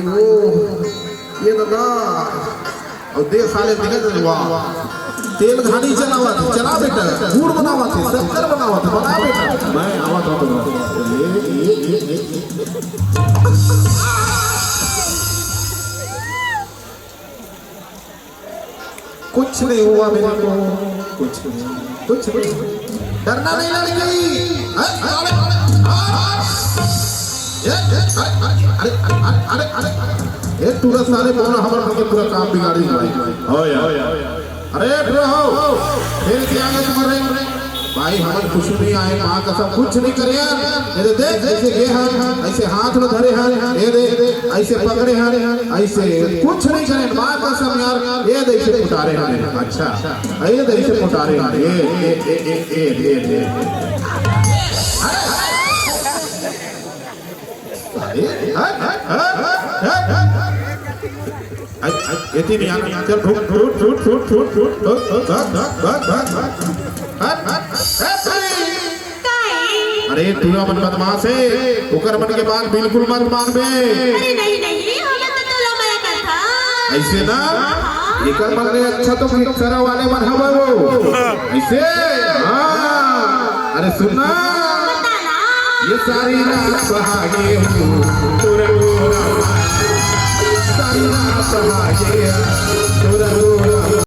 आयो ये दादा और देख साले दिखत वाह तेल घानी चलावा चला बेटा गुड़ बनावा थे शक्कर बनावा था बना बेटा मैं आवा था कुछ नहीं हुआ मेरे को कुछ डरना नहीं लड़की अरे तुरंत सारे बोला हमारे पूरा काम बिगाड़ी भाई हो यार अरे ब्रो फिर क्या तुम्हारे भाई हमारे कुछ नहीं आए माँ का सब कुछ नहीं करे यार ये देख ऐसे ये हाथ ऐसे हाथ में धरे हैं ये देख ऐसे पकड़े हैं ऐसे कुछ नहीं करे माँ का सब यार ये देख से उतारे हैं अच्छा ये देख से उतारे हैं ये इतनी नहीं आना चल ठूट अरे तूरा मन बदमाश है ओकर मन के बात बिल्कुल मत मानबे अरे नहीं हमें तो तोला मना कर था ऐसे ना एकर मन ने अच्छा तो मिक्सरा वाले मन हवे वो ऐसे हां अरे सुनना ये सारी रात सुहागे हूँ तुरा सारी रात सुहागे तुरा